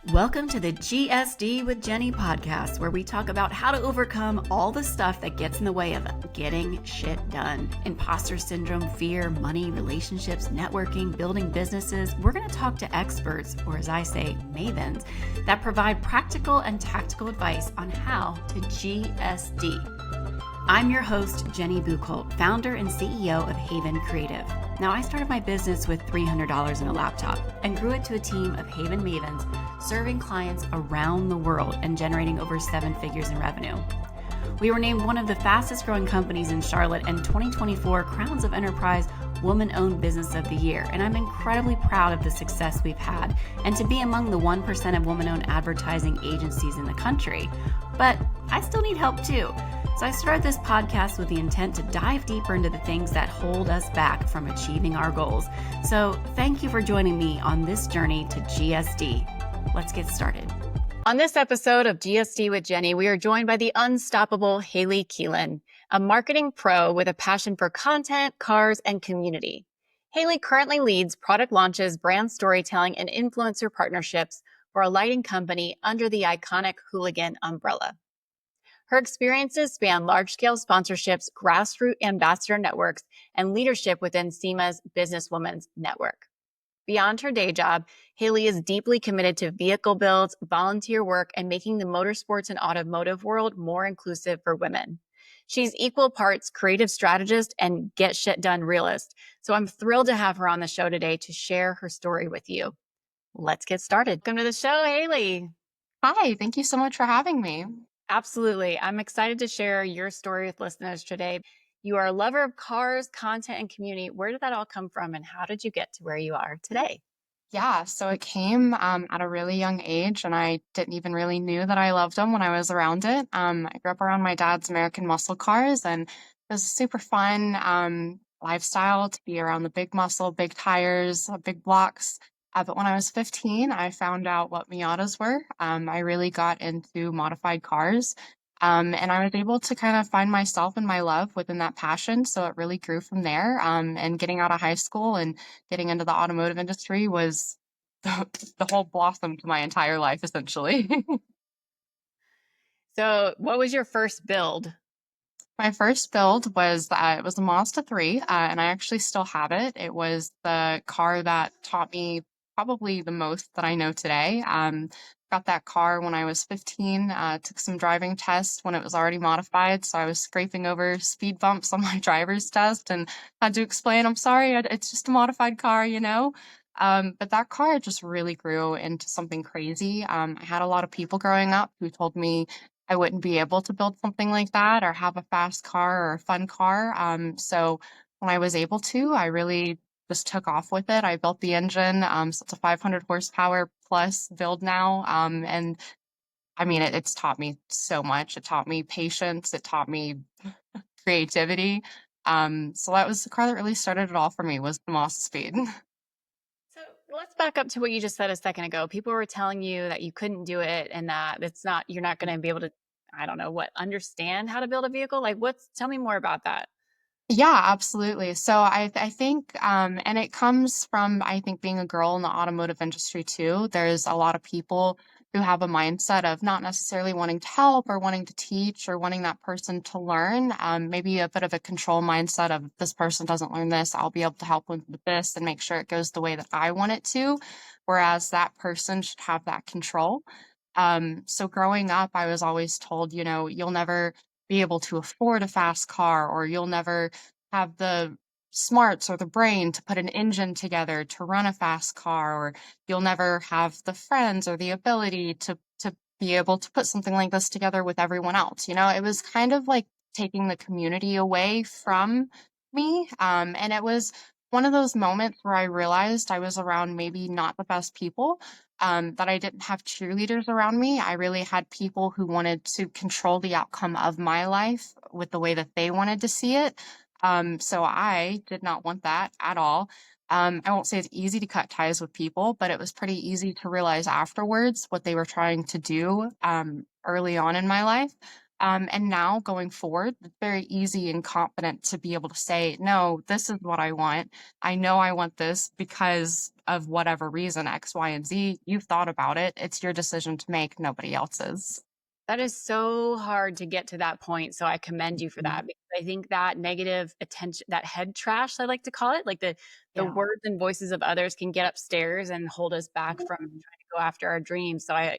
Welcome to the GSD with Jeni podcast, where we talk about how to overcome all the stuff that gets in the way of getting shit done. Imposter syndrome, fear, money, relationships, networking, building businesses. We're going to talk to experts, or as I say, mavens, that provide practical and tactical advice on how to GSD. I'm your host, Jeni Buchholz, founder and CEO of Haven Creative. Now, I started my business with $300 in a laptop and grew it to a team of Haven mavens serving clients around the world and generating over 7 figures in revenue. We were named one of the fastest growing companies in Charlotte and 2024 Crowns of Enterprise Woman-Owned Business of the Year, and I'm incredibly proud of the success we've had and to be among the 1% of woman-owned advertising agencies in the country. But I still need help too. So I started this podcast with the intent to dive deeper into the things that hold us back from achieving our goals. So thank you for joining me on this journey to GSD. Let's get started. On this episode of GSD with Jeni, we are joined by the unstoppable Haley Keelin, a marketing pro with a passion for content, cars, and community. Haley currently leads product launches, brand storytelling, and influencer partnerships for a lighting company under the iconic Hoonigan umbrella. Her experiences span large-scale sponsorships, grassroots ambassador networks, and leadership within SEMA's Businesswomen's Network. Beyond her day job, Haley is deeply committed to vehicle builds, volunteer work, and making the motorsports and automotive world more inclusive for women. She's equal parts creative strategist and get shit done realist. So I'm thrilled to have her on the show today to share her story with you. Let's get started. Welcome to the show, Haley. Hi, thank you so much for having me. Absolutely. I'm excited to share your story with listeners today. You are a lover of cars, content, and community. Where did that all come from, and how did you get to where you are today? Yeah, so it came at a really young age, and I didn't even really knew that I loved them when I was around it. I grew up around my dad's American muscle cars, and it was a super fun lifestyle to be around the big muscle, big tires, big blocks. But when I was 15, I found out what Miatas were. I really got into modified cars. And I was able to kind of find myself and my love within that passion. So it really grew from there. And getting out of high school and getting into the automotive industry was the whole blossom to my entire life, essentially. So, what was your first build? My first build was it was a Mazda 3, and I actually still have it. It was the car that taught me probably the most that I know today. Got that car when I was 15, took some driving tests when it was already modified, so I was scraping over speed bumps on my driver's test and had to explain, I'm sorry, it's just a modified car, you know? But that car just really grew into something crazy. I had a lot of people growing up who told me I wouldn't be able to build something like that or have a fast car or a fun car. So when I was able to, I really just took off with it. I built the engine. So it's a 500 horsepower plus build now. And I mean, it's taught me so much. It taught me patience. It taught me creativity. So that was the car that really started it all for me was the Moss Speed. So, let's back up to what you just said a second ago. People were telling you that you couldn't do it and that you're not going to be able to, I don't know, understand how to build a vehicle. Tell me more about that. Yeah, absolutely. So I think, and it comes from, I think, being a girl in the automotive industry too. There's a lot of people who have a mindset of not necessarily wanting to help or wanting to teach or wanting that person to learn. Maybe a bit of a control mindset of this person doesn't learn this, I'll be able to help them with this and make sure it goes the way that I want it to. Whereas that person should have that control. So growing up, I was always told, you'll never be able to afford a fast car, or you'll never have the smarts or the brain to put an engine together to run a fast car, or you'll never have the friends or the ability to be able to put something like this together with everyone else. It was kind of like taking the community away from me. And it was one of those moments where I realized I was around maybe not the best people, that I didn't have cheerleaders around me. I really had people who wanted to control the outcome of my life with the way that they wanted to see it. So I did not want that at all. I won't say it's easy to cut ties with people, but it was pretty easy to realize afterwards what they were trying to do early on in my life. And now going forward, it's very easy and confident to be able to say, no, this is what I want. I know I want this because of whatever reason, X, Y, and Z. You've thought about it. It's your decision to make, nobody else's. That is so hard to get to that point, so I commend you for Mhm. that because I think that negative attention, that head trash, I like to call it, like the Yeah. words and voices of others can get upstairs and hold us back from trying Mhm. to go after our dreams. So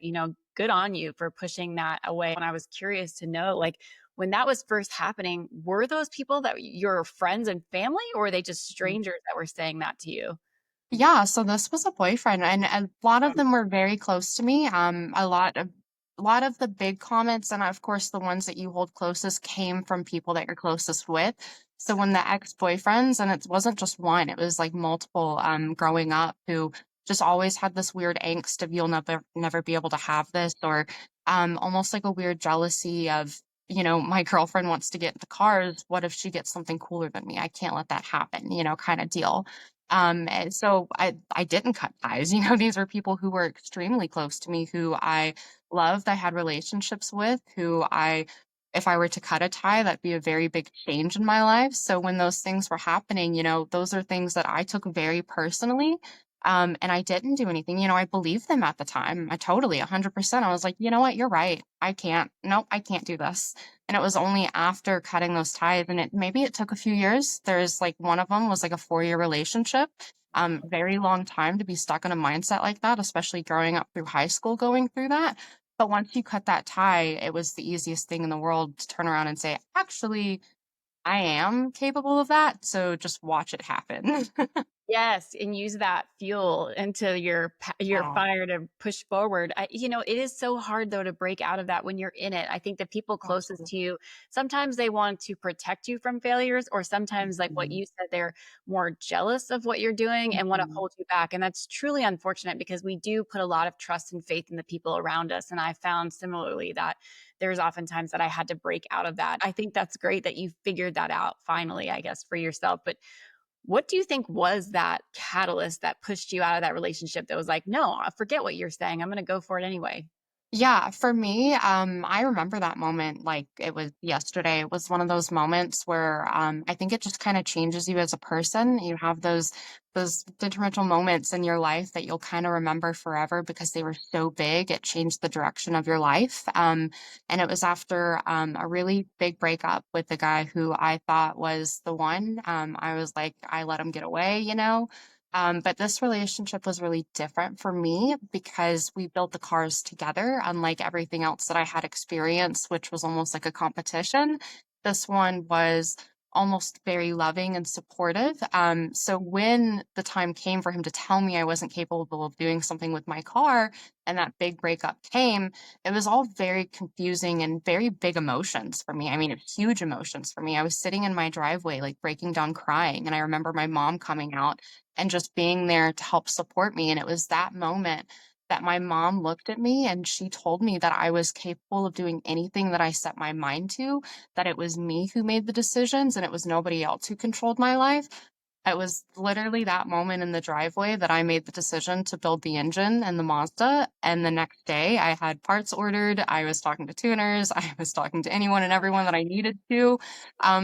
good on you for pushing that away. And I was curious to know, like, when that was first happening, were those people that your friends and family, or were they just strangers that were saying that to you? Yeah, so this was a boyfriend, and a lot of them were very close to me. A lot of the big comments, and of course the ones that you hold closest, came from people that you're closest with. So when the ex-boyfriends, and it wasn't just one, it was like multiple, growing up, who just always had this weird angst of you'll never be able to have this, or almost like a weird jealousy of, my girlfriend wants to get into cars. What if she gets something cooler than me? I can't let that happen, kind of deal. And so I didn't cut ties. These were people who were extremely close to me, who I loved, I had relationships with, who if I were to cut a tie, that'd be a very big change in my life. So when those things were happening, those are things that I took very personally. And I didn't do anything. I believed them at the time. I totally 100%. I was like, you know what? You're right. I can't. Nope, I can't do this. And it was only after cutting those ties, and it took a few years. There's like one of them was like a 4-year relationship. Very long time to be stuck in a mindset like that, especially growing up through high school, going through that. But once you cut that tie, it was the easiest thing in the world to turn around and say, actually, I am capable of that. So just watch it happen. Yes, and use that fuel into your Wow. fire to push forward. It is so hard though to break out of that when you're in it. I think the people closest Absolutely. to you, sometimes they want to protect you from failures, or sometimes, like what Mhm. you said, they're more jealous of what you're doing and want to Mhm. hold you back. And that's truly unfortunate because we do put a lot of trust and faith in the people around us. And I found similarly that there's oftentimes that I had to break out of that. I think that's great that you figured that out finally, I guess, for yourself. But what do you think was that catalyst that pushed you out of that relationship that was like, "No, forget what you're saying. I'm gonna go for it anyway." Yeah, for me, I remember that moment like it was yesterday. It was one of those moments where I think it just kind of changes you as a person. You have those detrimental moments in your life that you'll kind of remember forever because they were so big. It changed the direction of your life. And it was after a really big breakup with the guy who I thought was the one. I was like, I let him get away. But this relationship was really different for me because we built the cars together, unlike everything else that I had experienced, which was almost like a competition. This one was almost very loving and supportive. So when the time came for him to tell me I wasn't capable of doing something with my car and that big breakup came, it was all very confusing and very big emotions for me. I mean, huge emotions for me. I was sitting in my driveway, like breaking down crying. And I remember my mom coming out and just being there to help support me. And it was that moment that my mom looked at me and she told me that I was capable of doing anything that I set my mind to, that it was me who made the decisions and it was nobody else who controlled my life. It was literally that moment in the driveway that I made the decision to build the engine and the Mazda. And the next day, I had parts ordered. I was talking to tuners. I was talking to anyone and everyone that I needed to.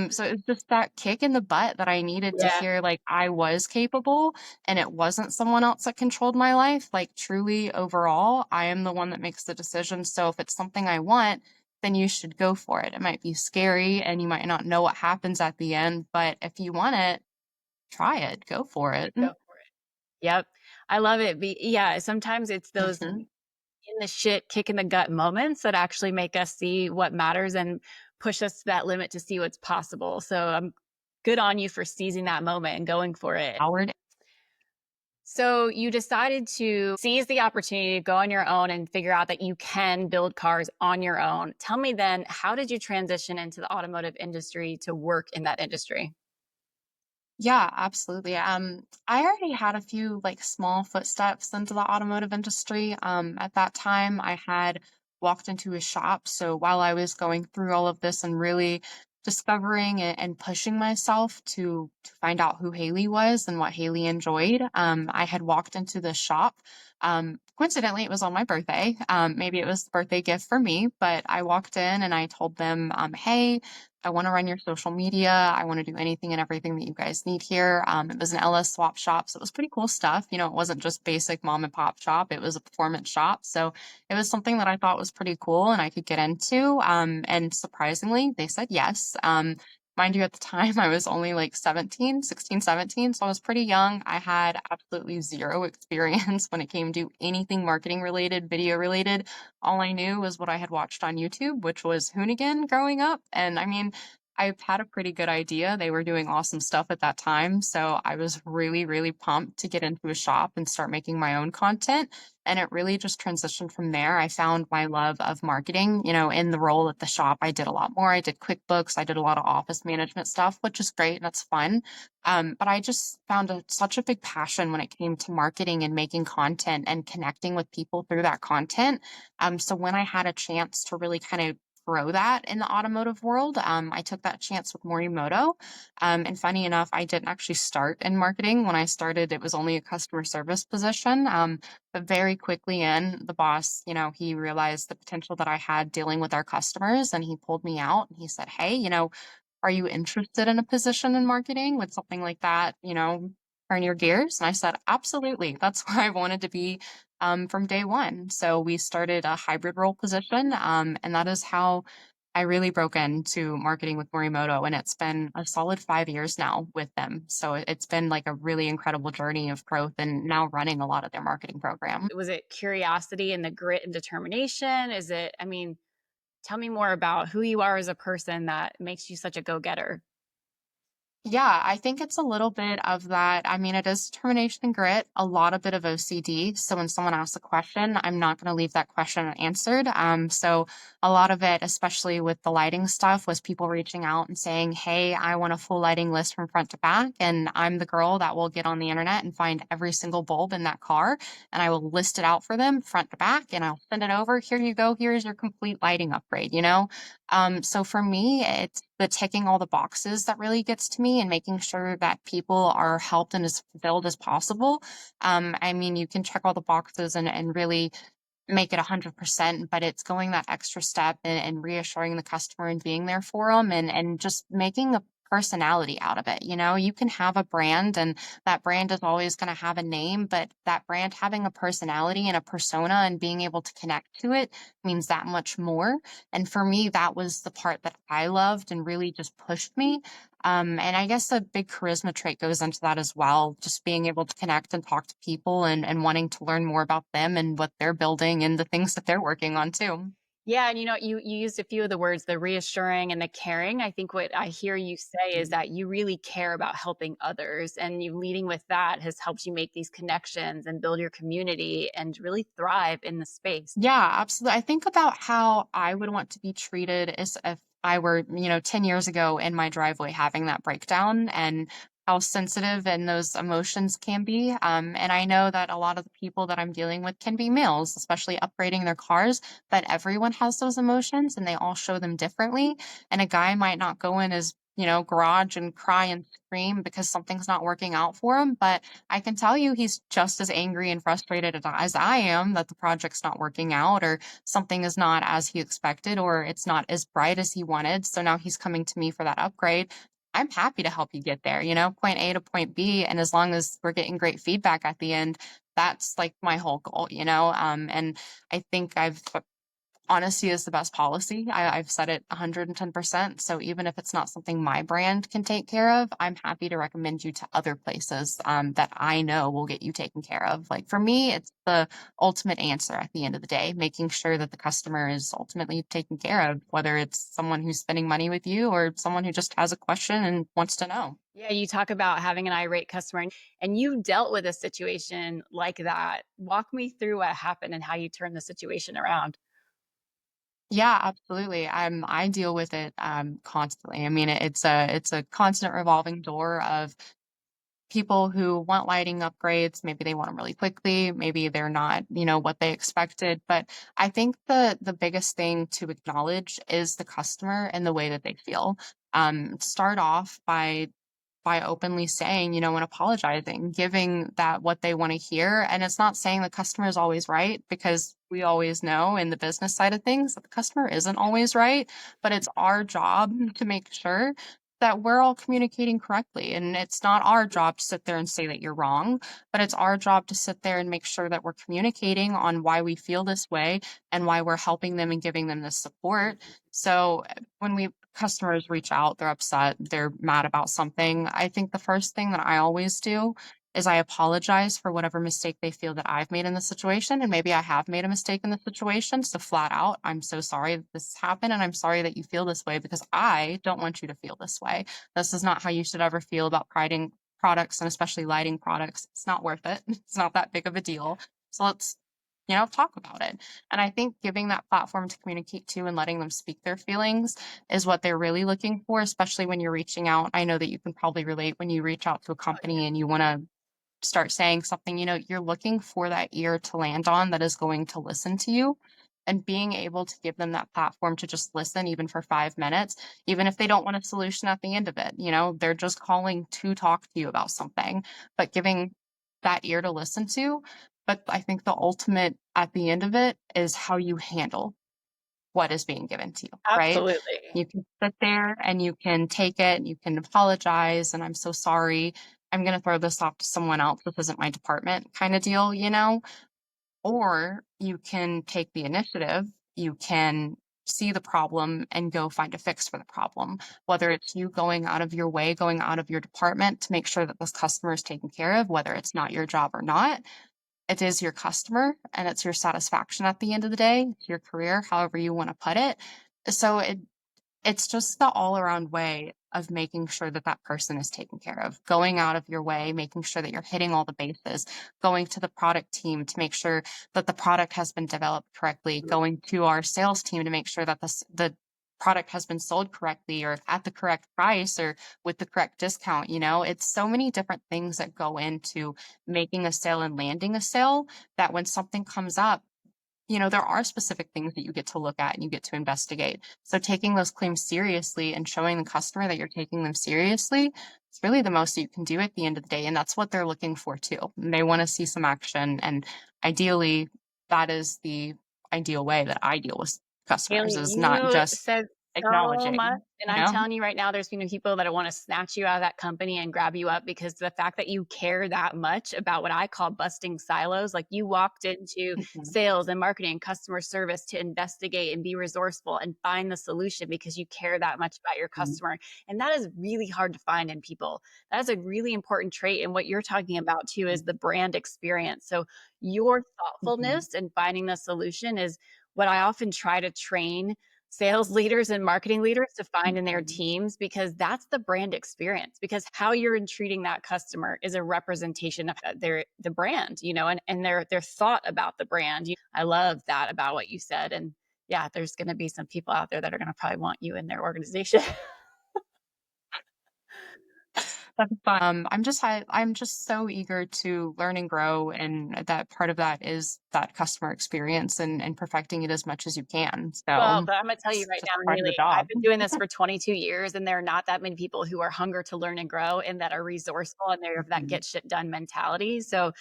So it was just that kick in the butt that I needed to Yeah. hear, like, I was capable and it wasn't someone else that controlled my life. Like, truly, overall, I am the one that makes the decision. So if it's something I want, then you should go for it. It might be scary and you might not know what happens at the end, but if you want it, try it, go for it. Go for it. Yep. I love it. Yeah, sometimes it's those Mhm. in the shit, kick in the gut moments that actually make us see what matters and push us to that limit to see what's possible. So, good on you for seizing that moment and going for it. Howard. So you decided to seize the opportunity to go on your own and figure out that you can build cars on your own. Tell me then, how did you transition into the automotive industry to work in that industry? Yeah, absolutely. I already had a few like small footsteps into the automotive industry. At that time, I had walked into a shop. So while I was going through all of this and really discovering and pushing myself to find out who Haley was and what Haley enjoyed, I had walked into the shop Coincidentally, it was on my birthday. Maybe it was the birthday gift for me, but I walked in and I told them, hey, I want to run your social media. I want to do anything and everything that you guys need here. It was an LS swap shop, so it was pretty cool stuff. You know, it wasn't just basic mom and pop shop, it was a performance shop. So it was something that I thought was pretty cool and I could get into. And surprisingly, they said yes. Mind you, at the time, I was only like 17, 16, 17, so I was pretty young. I had absolutely zero experience when it came to anything marketing related, video related. All I knew was what I had watched on YouTube, which was Hoonigan growing up. And I mean, I had a pretty good idea. They were doing awesome stuff at that time. So I was really, really pumped to get into a shop and start making my own content. And it really just transitioned from there. I found my love of marketing, you know, in the role at the shop. I did a lot more. I did QuickBooks. I did a lot of office management stuff, which is great and that's fun. But I just found such a big passion when it came to marketing and making content and connecting with people through that content. So when I had a chance to really kind of grow that in the automotive world, I took that chance with Morimoto. And funny enough, I didn't actually start in marketing. When I started, it was only a customer service position. But very quickly in, the boss, you know, he realized the potential that I had dealing with our customers and he pulled me out and he said, hey, you know, are you interested in a position in marketing? Would something like that, you know, turn your gears? And I said, absolutely. That's where I wanted to be from day one. So we started a hybrid role position. And that is how I really broke into marketing with Morimoto. And it's been a solid 5 years now with them. So it's been like a really incredible journey of growth and now running a lot of their marketing program. Was it curiosity and the grit and determination? Is it, I mean, tell me more about who you are as a person that makes you such a go-getter. Yeah, I think it's a little bit of that. I mean, it is determination and grit, a lot of bit of OCD. So when someone asks a question, I'm not going to leave that question unanswered. So a lot of it, especially with the lighting stuff, was people reaching out and saying, hey, I want a full lighting list from front to back. And I'm the girl that will get on the internet and find every single bulb in that car. And I will list it out for them front to back and I'll send it over. Here you go. Here's your complete lighting upgrade, you know? So for me, it's the ticking all the boxes that really gets to me and making sure that people are helped and as fulfilled as possible. I mean, you can check all the boxes and really make it 100%, but it's going that extra step and reassuring the customer and being there for them and just making a personality out of it. You know, you can have a brand and that brand is always going to have a name, but that brand having a personality and a persona and being able to connect to it means that much more. And for me, that was the part that I loved and really just pushed me. And I guess a big charisma trait goes into that as well, just being able to connect and talk to people and wanting to learn more about them and what they're building and the things that they're working on too. Yeah, and you know, you used a few of the words, the reassuring and the caring. I think what I hear you say is that you really care about helping others, and you leading with that has helped you make these connections and build your community and really thrive in the space. Yeah, absolutely. I think about how I would want to be treated as if I were, you know, 10 years ago in my driveway having that breakdown and how sensitive and those emotions can be. And I know that a lot of the people that I'm dealing with can be males, especially upgrading their cars, but everyone has those emotions and they all show them differently. And a guy might not go in his, you know, garage and cry and scream because something's not working out for him, but I can tell you he's just as angry and frustrated as I am that the project's not working out or something is not as he expected or it's not as bright as he wanted. So now he's coming to me for that upgrade. I'm happy to help you get there, you know, point A to point B. And as long as we're getting great feedback at the end, that's like my whole goal, you know? And I think I've honesty is the best policy. I've said it 110%. So even if it's not something my brand can take care of, I'm happy to recommend you to other places that I know will get you taken care of. Like for me, it's the ultimate answer at the end of the day, making sure that the customer is ultimately taken care of, whether it's someone who's spending money with you or someone who just has a question and wants to know. Yeah, you talk about having an irate customer and you dealt with a situation like that. Walk me through what happened and how you turned the situation around. Yeah, absolutely. I deal with it constantly. I mean, it's a constant revolving door of people who want lighting upgrades. Maybe they want them really quickly. Maybe they're not, you know, what they expected. But I think the biggest thing to acknowledge is the customer and the way that they feel. Start off by by openly saying, and apologizing, giving that what they want to hear. And it's not saying the customer is always right, because we always know in the business side of things that the customer isn't always right, but it's our job to make sure that we're all communicating correctly. And it's not our job to sit there and say that you're wrong, but it's our job to sit there and make sure that we're communicating on why we feel this way and why we're helping them and giving them this support. So when customers reach out, they're upset, they're mad about something, I think the first thing that I always do is I apologize for whatever mistake they feel that I've made in the situation. And maybe I have made a mistake in the situation. So flat out, I'm so sorry that this happened. And I'm sorry that you feel this way, because I don't want you to feel this way. This is not how you should ever feel about priding products, and especially lighting products. It's not worth it. It's not that big of a deal. So let's, talk about it. And I think giving that platform to communicate to and letting them speak their feelings is what they're really looking for, especially when you're reaching out. I know that you can probably relate when you reach out to a company and you want to start saying something, you're looking for that ear to land on that is going to listen to you. And being able to give them that platform to just listen, even for 5 minutes, even if they don't want a solution at the end of it, they're just calling to talk to you about something, but giving that ear to listen to. But I think the ultimate at the end of it is how you handle what is being given to you, right? Absolutely. You can sit there and you can take it, you can apologize, and I'm so sorry. I'm going to throw this off to someone else. This isn't my department kind of deal, Or you can take the initiative. You can see the problem and go find a fix for the problem. Whether it's you going out of your way, going out of your department to make sure that this customer is taken care of, whether it's not your job or not, it is your customer and it's your satisfaction at the end of the day, it's your career, however you want to put it. So it's just the all around way of making sure that that person is taken care of, going out of your way, making sure that you're hitting all the bases, going to the product team to make sure that the product has been developed correctly, going to our sales team to make sure that the product has been sold correctly or at the correct price or with the correct discount. It's so many different things that go into making a sale and landing a sale, that when something comes up, there are specific things that you get to look at and you get to investigate. So taking those claims seriously and showing the customer that you're taking them seriously, it's really the most you can do at the end of the day. And that's what they're looking for too. They want to see some action. And ideally, that is the ideal way that I deal with customers, Haley, is not you just said so much. acknowledging, And I'm telling you right now, there's people that want to snatch you out of that company and grab you up, because the fact that you care that much about what I call busting silos, like you walked into Mhm, sales and marketing and customer service to investigate and be resourceful and find the solution because you care that much about your mhm, customer. And that is really hard to find in people. That is a really important trait. And what you're talking about too is the brand experience. So your mhm, thoughtfulness and finding the solution is what I often try to train sales leaders and marketing leaders to find in their mhm, teams, because that's the brand experience, because how you're treating that customer is a representation of the brand, and their thought about the brand. I love that about what you said. And yeah, there's going to be some people out there that are going to probably want you in their organization. That's fun. I'm just so eager to learn and grow, and that part of that is that customer experience and perfecting it as much as you can. Well, So but Imma tell you it's right just now, part of the Haley, I've job. been doing this for 22 years, and there are not that many people who are hunger to learn and grow and that are resourceful and they're of that Mhm, get shit done mentality. So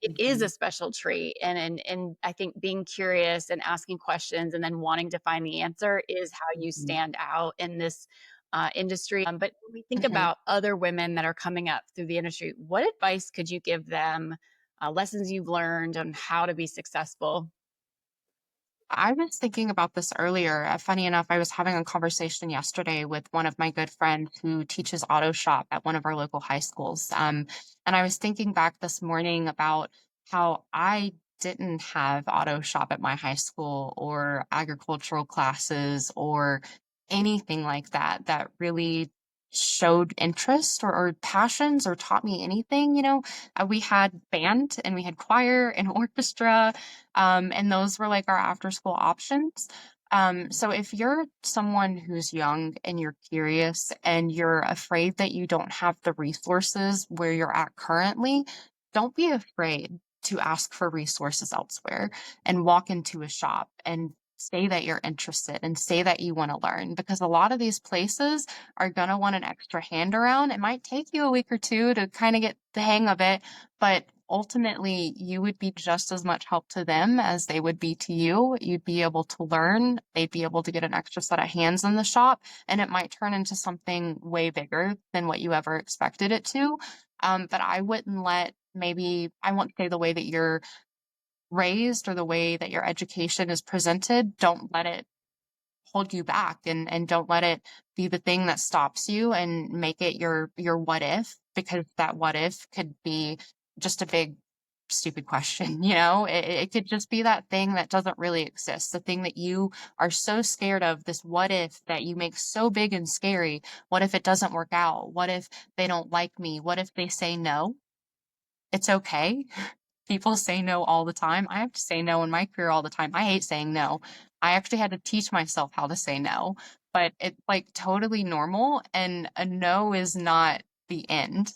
it is a mhm, special trait, and I think being curious and asking questions and then wanting to find the answer is how you mhm, stand out in this, industry. But when we think mhm. about other women that are coming up through the industry, what advice could you give them, lessons you've learned on how to be successful? I was thinking about this earlier. Funny enough, I was having a conversation yesterday with one of my good friends who teaches auto shop at one of our local high schools. And I was thinking back this morning about how I didn't have auto shop at my high school, or agricultural classes, or anything like that that really showed interest or passions or taught me anything. We had band and we had choir and orchestra, and those were like our after school options. So if you're someone who's young and you're curious and you're afraid that you don't have the resources where you're at currently, don't be afraid to ask for resources elsewhere and walk into a shop and say that you're interested and say that you want to learn, because a lot of these places are going to want an extra hand around. It might take you a week or two to kind of get the hang of it, but ultimately you would be just as much help to them as they would be to you. You'd be able to learn, they'd be able to get an extra set of hands in the shop, and it might turn into something way bigger than what you ever expected it to. But I wouldn't let, maybe, I won't say the way that you're raised or the way that your education is presented, don't let it hold you back, and don't let it be the thing that stops you, and make it your what if, because that what if could be just a big stupid question. It could just be that thing that doesn't really exist, the thing that you are so scared of, this what if that you make so big and scary. What if it doesn't work out? What if they don't like me? What if they say no? It's okay. People say no all the time. I have to say no in my career all the time. I hate saying no. I actually had to teach myself how to say no, but it's like totally normal. And a no is not the end.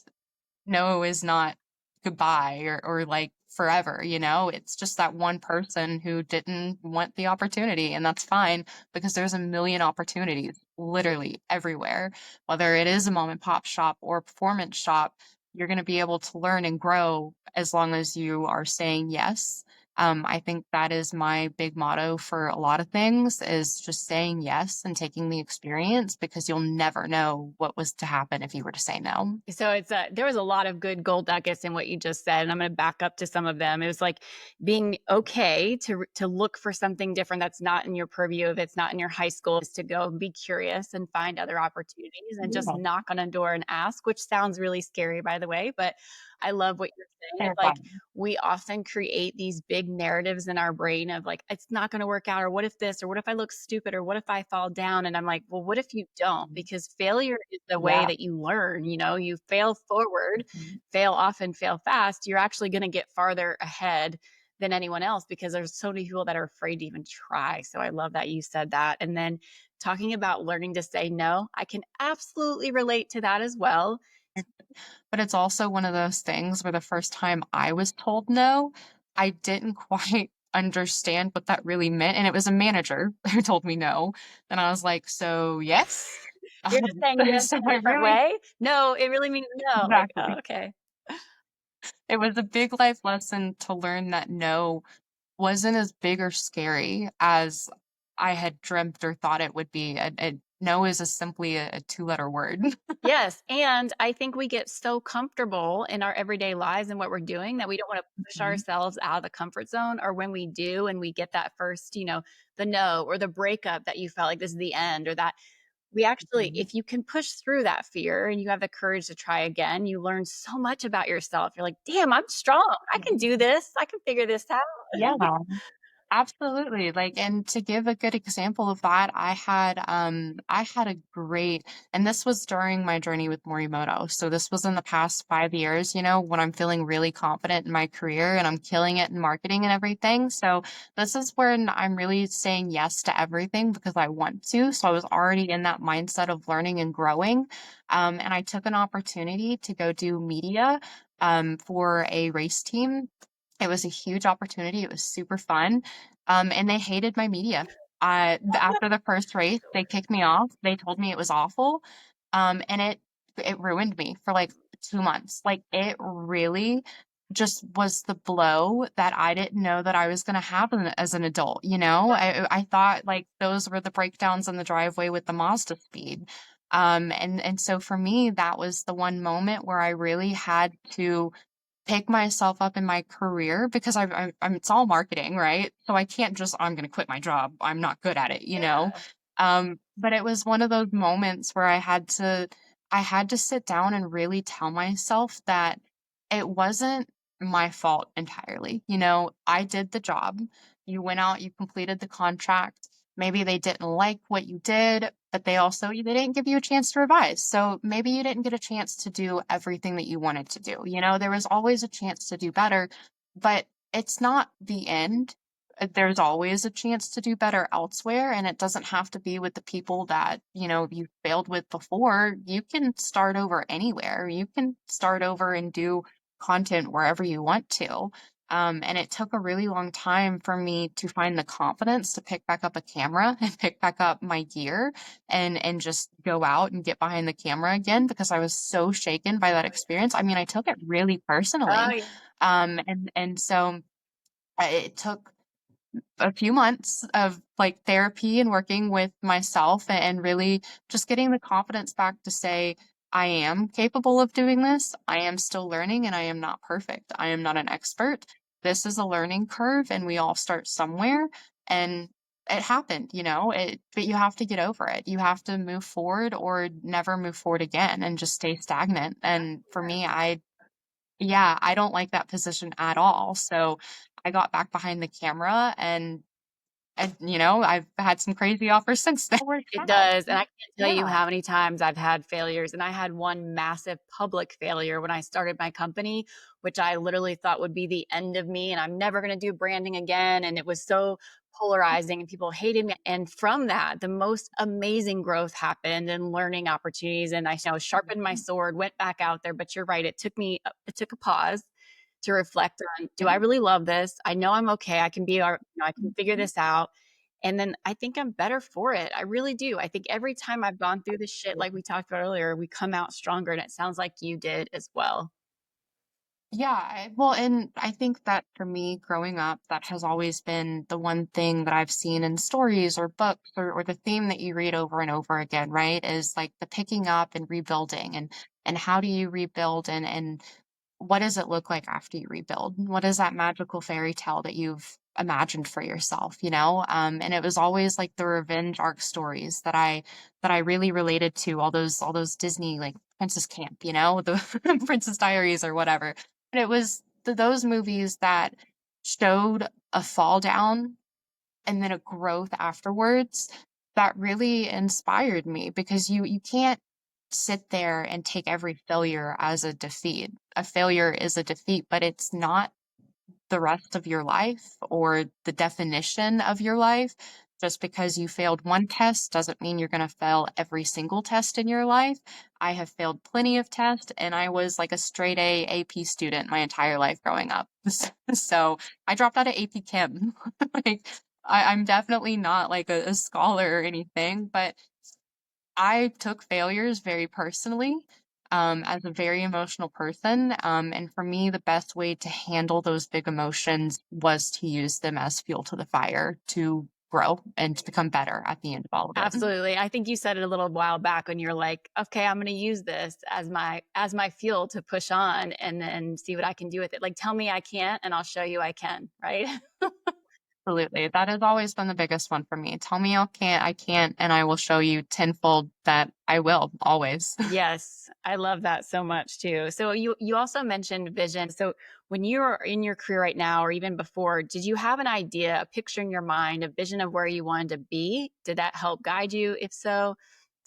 No is not goodbye, or like forever, it's just that one person who didn't want the opportunity, and that's fine, because there's a million opportunities literally everywhere. Whether it is a mom and pop shop or a performance shop, you're going to be able to learn and grow as long as you are saying yes. I think that is my big motto for a lot of things, is just saying yes and taking the experience, because you'll never know what was to happen if you were to say no. So there was a lot of good gold nuggets in what you just said, and I'm going to back up to some of them. It was like being okay to look for something different that's not in your purview, if it's not in your high school, is to go and be curious and find other opportunities and just Yeah. knock on a door and ask, which sounds really scary, by the way, but I love what you're saying. Like, Terrifying. we often create these big narratives in our brain of like, it's not going to work out, or what if this, or what if I look stupid, or what if I fall down? And I'm like, well, what if you don't? Because failure is the way Yeah. that you learn. You fail forward, Mhm. fail often, fail fast. You're actually going to get farther ahead than anyone else, because there's so many people that are afraid to even try. So I love that you said that. And then talking about learning to say no, I can absolutely relate to that as well. But it's also one of those things where the first time I was told no, I didn't quite understand what that really meant, and it was a manager who told me no, and I was like, "So, yes?" You're just saying yes So in a I different really way. No, it really means no. Like, oh, exactly. okay. It was a big life lesson to learn that no wasn't as big or scary as I had dreamt or thought it would be. A no is a simply a two-letter word. Yes, and I think we get so comfortable in our everyday lives and what we're doing that we don't wanna push Mhm. ourselves out of the comfort zone, or when we do and we get that first, the no or the breakup that you felt like this is the end, or that we actually, Mhm. if you can push through that fear and you have the courage to try again, you learn so much about yourself. You're like, "Damn, I'm strong. I can do this. I can figure this out." Yeah. Absolutely. Like, and to give a good example of that, I had a great, and this was during my journey with Morimoto. So this was in the past 5 years, when I'm feeling really confident in my career and I'm killing it in marketing and everything. So this is when I'm really saying yes to everything because I want to. So I was already in that mindset of learning and growing. And I took an opportunity to go do media for a race team. It was a huge opportunity. It was super fun. And they hated my media. After the first race, they kicked me off. They told me it was awful. And it ruined me for like 2 months. Like, it really just was the blow that I didn't know that I was going to have as an adult. I thought like those were the breakdowns in the driveway with the Mazda speed. And so for me, that was the one moment where I really had to pick myself up in my career, because it's all marketing, right? So I can't just, I'm going to quit my job. I'm not good at it. Yeah. But it was one of those moments where I had to sit down and really tell myself that it wasn't my fault entirely. I did the job. You went out, you completed the contract. Maybe they didn't like what you did, but they didn't give you a chance to revise. So maybe you didn't get a chance to do everything that you wanted to do. There was always a chance to do better, but it's not the end. There's always a chance to do better elsewhere, and it doesn't have to be with the people that, you failed with before. You can start over anywhere. You can start over and do content wherever you want to. And it took a really long time for me to find the confidence to pick back up a camera and pick back up my gear and just go out and get behind the camera again because I was so shaken by that experience. I mean, I took it really Oh, personally. yeah. And so it took a few months of like therapy and working with myself and really just getting the confidence back to say, I am capable of doing this. I am still learning and I am not perfect. I am not an expert. This is a learning curve and we all start somewhere. And it happened, but you have to get over it. You have to move forward or never move forward again and just stay stagnant. And for me, yeah, I don't like that position at all. So I got back behind the camera and I've had some crazy offers since then. Worked It out. does, and I can't tell you Yeah. how many times I've had failures, and I had one massive public failure when I started my company, which I literally thought would be the end of me, and I'm never gonna do branding again, and it was so polarizing, and people hated me, and from that, the most amazing growth happened and learning opportunities, and sharpened my sword, went back out there, but you're right, it took a pause to reflect on, "Do Yeah. I really love this? I know I'm okay, I can be I can figure Mhm. this out." And then I think I'm better for it. I really do. I think every time I've gone through this shit, like we talked about earlier, we come out stronger. And it sounds like you did as well. Yeah, well, and I think that for me growing up, that has always been the one thing that I've seen in stories or books or the theme that you read over and over again, right? Is like the picking up and rebuilding and how do you rebuild and what does it look like after you rebuild? What is that magical fairy tale that you've imagined for yourself, you know? And it was always like the revenge arc stories that I really related to, all those Disney like Princess Camp, the Princess Diaries or whatever. And it was those movies that showed a fall down and then a growth afterwards that really inspired me because you can't sit there and take every failure as a defeat. A failure is a defeat, but it's not the rest of your life or the definition of your life. Just because you failed one test doesn't mean you're going to fail every single test in your life. I have failed plenty of tests, and I was like a straight A AP student my entire life growing up. So I dropped out of AP Chem. Like, I'm definitely not like a scholar or anything, but I took failures very personally, as a very emotional person. And for me, the best way to handle those big emotions was to use them as fuel to the fire to grow and to become better at the end of all of it. Absolutely. I think you said it a little while back when you're like, okay, I'm going to use this as my fuel to push on and then see what I can do with it. Like, tell me I can't and I'll show you I can. Right. Absolutely. That has always been the biggest one for me. Tell me I can't, and I will show you tenfold that I will always. Yes, I love that so much too. So you also mentioned vision. So when you're in your career right now or even before, did you have an idea, a picture in your mind, a vision of where you wanted to be? Did that help guide you? If so,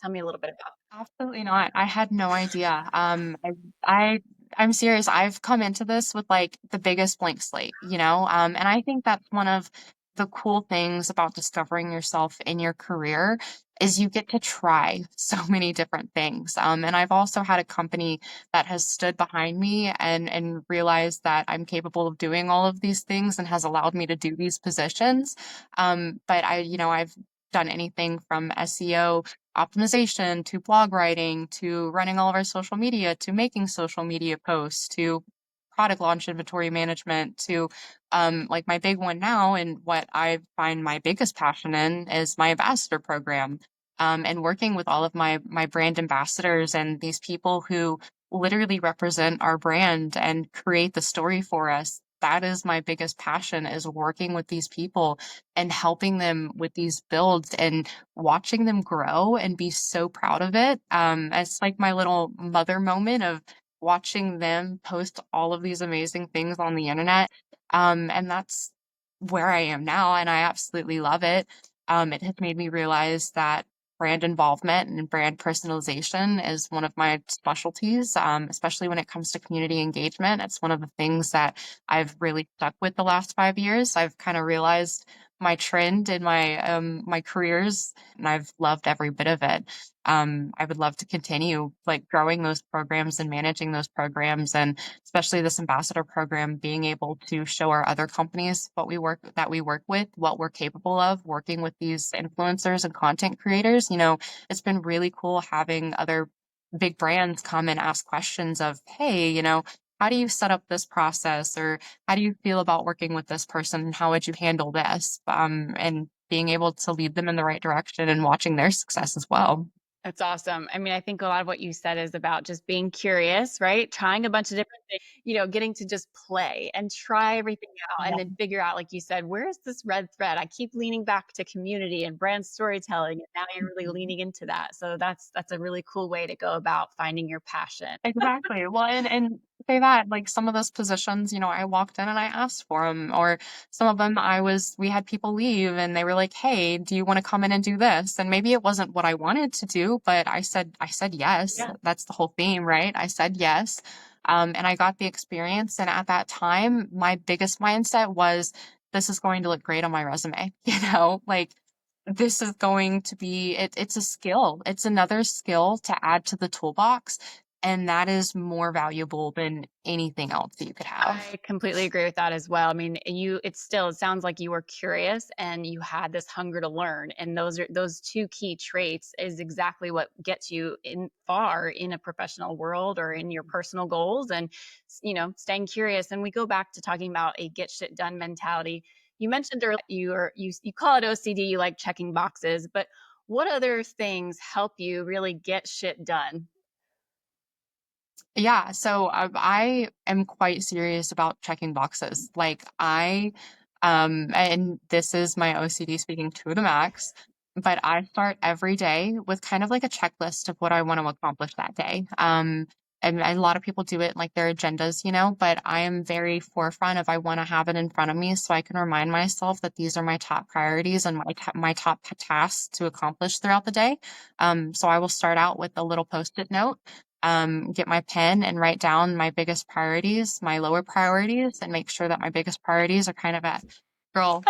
tell me a little bit about Absolutely not. I had no idea. I I'm serious. I've come into this with like the biggest blank slate, and I think that's one of the cool things about discovering yourself in your career is you get to try so many different things. And I've also had a company that has stood behind me and realized that I'm capable of doing all of these things and has allowed me to do these positions. But I've done anything from SEO optimization to blog writing to running all of our social media to making social media posts to product launch inventory management to like my big one now and what I find my biggest passion in is my ambassador program, and working with all of my brand ambassadors and these people who literally represent our brand and create the story for us. That is my biggest passion is working with these people and helping them with these builds and watching them grow and be so proud of it. It's like my little mother moment of watching them post all of these amazing things on the internet. And that's where I am now, and I absolutely love it. It has made me realize that brand involvement and brand personalization is one of my specialties, especially when it comes to community engagement. It's one of the things that I've really stuck with the last 5 years. I've kind of realized my trend in my careers, and I've loved every bit of it. I would love to continue like growing those programs and managing those programs, and especially this ambassador program, being able to show our other companies that we work with, what we're capable of working with these influencers and content creators. It's been really cool having other big brands come and ask questions of, hey, how do you set up this process, or how do you feel about working with this person, and how would you handle this? And being able to lead them in the right direction and watching their success as well. That's awesome. I mean, I think a lot of what you said is about just being curious, right? Trying a bunch of different things, getting to just play and try everything out and Yeah. then figure out, like you said, where's this red thread? I keep leaning back to community and brand storytelling, and now you're really Mhm. leaning into that. So that's a really cool way to go about finding your passion. Exactly. Well, and say that, like, some of those positions, I walked in and I asked for them, or some of them we had people leave and they were like, "Hey, do you want to come in and do this?" And maybe it wasn't what I wanted to do, but I said yes. Yeah. That's the whole theme, right? I said yes. And I got the experience. And at that time, my biggest mindset was, this is going to look great on my resume, like, this is going to be it's a skill. It's another skill to add to the toolbox, and that is more valuable than anything else that you could have. I completely agree with that as well. I mean, it sounds like you were curious and you had this hunger to learn. And those two key traits is exactly what gets you in far in a professional world or in your personal goals and, staying curious. And we go back to talking about a get shit done mentality. You mentioned earlier you call it OCD, you like checking boxes, but what other things help you really get shit done? Yeah, so I am quite serious about checking boxes. Like, and this is my OCD speaking to the max, but I start every day with kind of like a checklist of what I want to accomplish that day. And a lot of people do it like their agendas, but I am very forefront of, I want to have it in front of me so I can remind myself that these are my top priorities and my top tasks to accomplish throughout the day. So I will start out with a little post-it note, get my pen and write down my biggest priorities, my lower priorities, and make sure that my biggest priorities are kind of at, girl,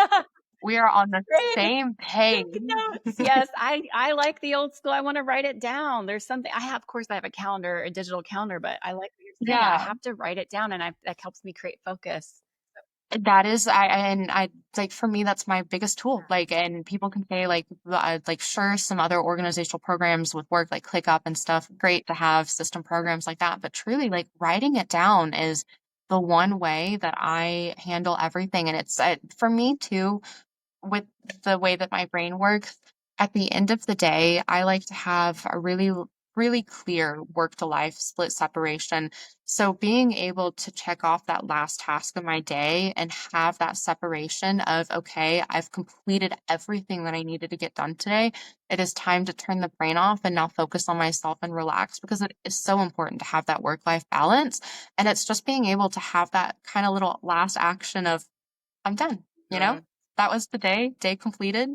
we are on the Great. same page. Take notes. Yes, I like the old school. I want to write it down. There's something I have, of course, I have a calendar, a digital calendar, but I like what you're saying. I Yeah. have to write it down, and that helps me create focus. That is, and I like, for me, that's my biggest tool. Like, and people can say like, sure, some other organizational programs with work like ClickUp and stuff, great to have system programs like that. But truly, like, writing it down is the one way that I handle everything. And it's for me too, with the way that my brain works, at the end of the day, I like to have a really clear work to life split separation. So being able to check off that last task of my day and have that separation of, okay, I've completed everything that I needed to get done today. It is time to turn the brain off and now focus on myself and relax, because it is so important to have that work life balance. And it's just being able to have that kind of little last action of, I'm done, you know? Mhm. That was the day completed,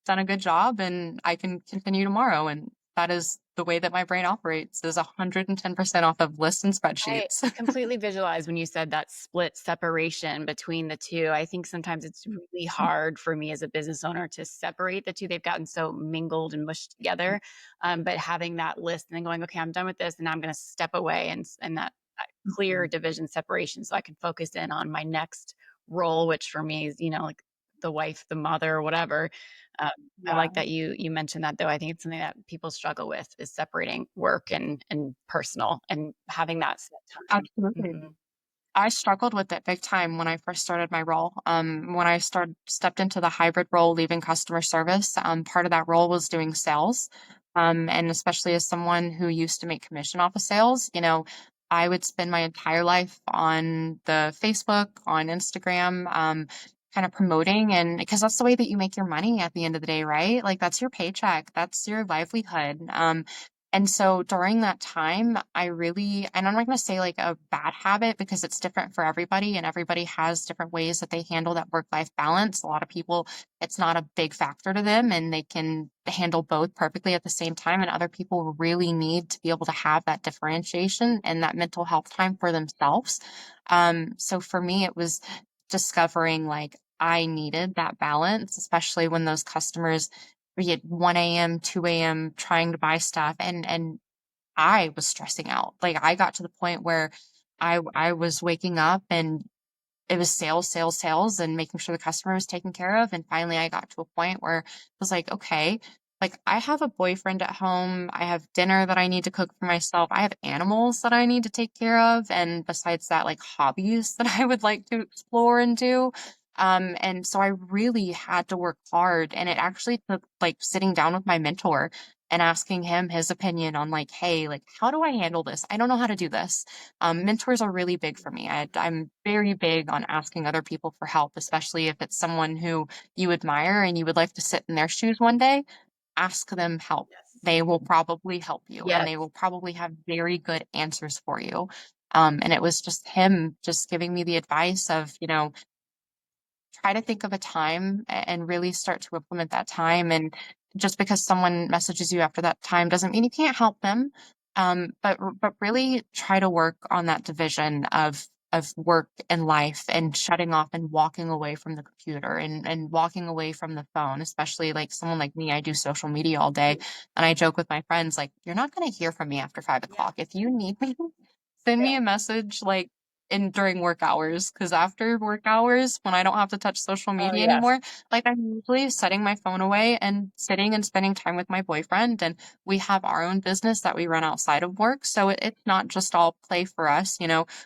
done a good job, and I can continue tomorrow. And that is the way that my brain operates, is 110% off of lists and I spreadsheets. completely visualized when you said that split separation between the two. I think sometimes it's really hard for me as a business owner to separate the two. They've gotten so mingled and mushed together. But having that list and then going, okay, I'm done with this, and I'm going to step away and that clear Mhm. division separation so I can focus in on my next role, which for me is, like the wife, the mother, whatever. Um, I Yeah, like that you mentioned that though. I think it's something that people struggle with is separating work and personal and having that set time. absolutely. Mhm. I struggled with it big time when I first started my role. When I stepped into the hybrid role, leaving customer service, part of that role was doing sales. And especially as someone who used to make commission off of sales, I would spend my entire life on the Facebook, on Instagram, kind of promoting, and because that's the way that you make your money at the end of the day, right? Like, that's your paycheck, that's your livelihood. And so during that time, and I'm not going to say like a bad habit, because it's different for everybody and everybody has different ways that they handle that work life balance. A lot of people, it's not a big factor to them and they can handle both perfectly at the same time. And other people really need to be able to have that differentiation and that mental health time for themselves. So for me, it was discovering, like, I needed that balance, especially when those customers be at 1 a.m., 2 a.m. trying to buy stuff and I was stressing out. Like I got to the point where I was waking up and it was sales, sales, sales, and making sure the customer was taken care of. And finally, I got to a point where I was like, okay, like I have a boyfriend at home. I have dinner that I need to cook for myself. I have animals that I need to take care of. And besides that, like hobbies that I would like to explore and do. And so I really had to work hard. And it actually took like sitting down with my mentor and asking him his opinion on like, hey, like, how do I handle this? I don't know how to do this. Mentors are really big for me. I'm very big on asking other people for help, especially if it's someone who you admire and you would like to sit in their shoes one day. Ask them help. Yes. They will probably help you and Yes. they will probably have very good answers for you. And it was just him just giving me the advice of, try to think of a time and really start to implement that time. And just because someone messages you after that time doesn't mean you can't help them. But really try to work on that division of work and life and shutting off and walking away from the computer and walking away from the phone, especially like someone like me, I do social media all day. And I joke with my friends, like, you're not going to hear from me after 5 o'clock. If you need me, send me a message like in during work hours, because after work hours, when I don't have to touch social Oh, media yes. anymore, like I'm usually setting my phone away and sitting and spending time with my boyfriend. And we have our own business that we run outside of work. So it's not just all play for us.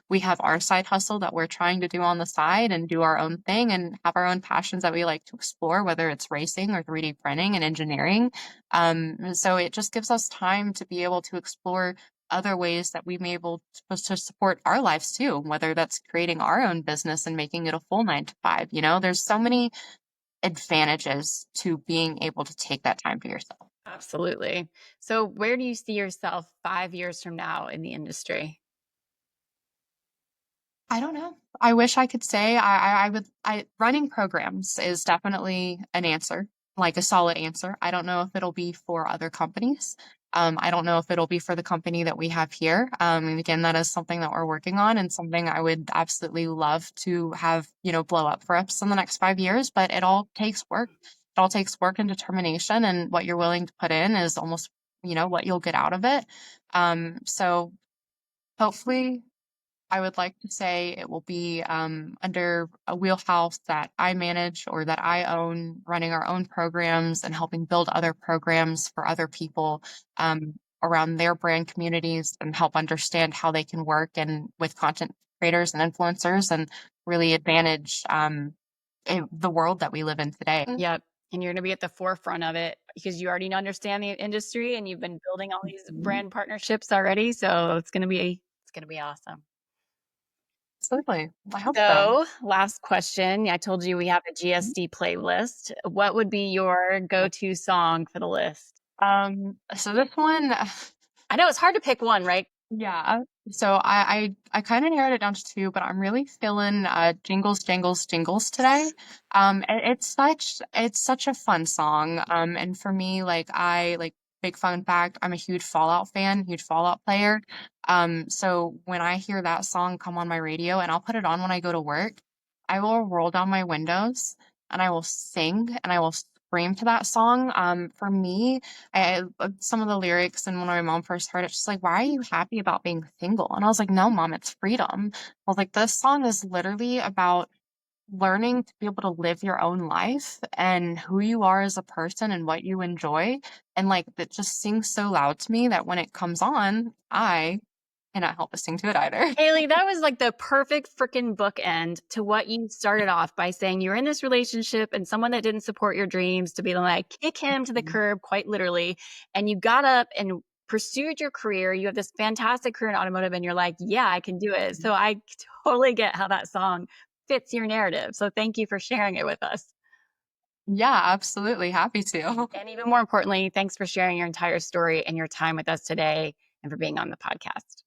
We have our side hustle that we're trying to do on the side and do our own thing and have our own passions that we like to explore, whether it's racing or 3D printing and engineering. So it just gives us time to be able to explore other ways that we may be able to support our lives too, whether that's creating our own business and making it a full 9 to 5. There's so many advantages to being able to take that time for yourself. Absolutely. So, where do you see yourself 5 years from now in the industry? I don't know. I wish I could say I would. Running programs is definitely an answer, like a solid answer. I don't know if it'll be for other companies. I don't know if it'll be for the company that we have here. And again, that is something that we're working on and something I would absolutely love to have, blow up for us in the next 5 years. But it all takes work. It all takes work and determination, and what you're willing to put in is almost, what you'll get out of it. So hopefully I would like to say it will be under a wheelhouse that I manage or that I own, running our own programs and helping build other programs for other people around their brand communities and help understand how they can work and with content creators and influencers and really advantage the world that we live in today. Yep. And you're going to be at the forefront of it because you already understand the industry and you've been building all these brand partnerships already. So it's going to be awesome. Absolutely. I hope so. So, last question. I told you we have a GSD playlist. What would be your go-to song for the list? So this one, I know it's hard to pick one, right? yeah. So I kind of narrowed it down to two, but I'm really feeling Jingles, Jangles, Jingles today. It's such a fun song. And for me, like big fun fact, I'm a huge Fallout fan, huge Fallout player. So when I hear that song come on my radio, and I'll put it on when I go to work, I will roll down my windows and I will sing and I will scream to that song. For me, some of the lyrics, and when my mom first heard it, she's like, "Why are you happy about being single?" And I was like, "No, mom, it's freedom." I was like, "This song is literally about learning to be able to live your own life and who you are as a person and what you enjoy." And like that just sings so loud to me that when it comes on, I cannot help but sing to it either. Haley, that was like the perfect freaking bookend to what you started off by saying you're in this relationship and someone that didn't support your dreams to be like, kick him to the curb, quite literally. And you got up and pursued your career. You have this fantastic career in automotive and you're like, yeah, I can do it. So I totally get how that song fits your narrative. So thank you for sharing it with us. Yeah, absolutely. Happy to. And even more importantly, thanks for sharing your entire story and your time with us today and for being on the podcast.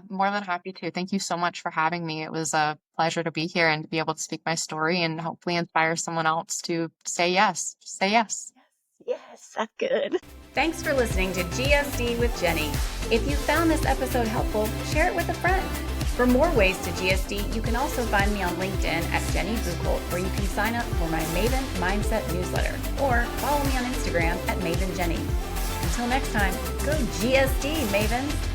More than happy to. Thank you so much for having me. It was a pleasure to be here and to be able to speak my story and hopefully inspire someone else to say yes. Just say yes. Yes, that's good. Thanks for listening to GSD with Jeni. If you found this episode helpful, share it with a friend. For more ways to GSD, you can also find me on LinkedIn at Jeni Buchholz, where you can sign up for my Maven Mindset newsletter, or follow me on Instagram at Maven Jeni. Until next time, go GSD, Mavens!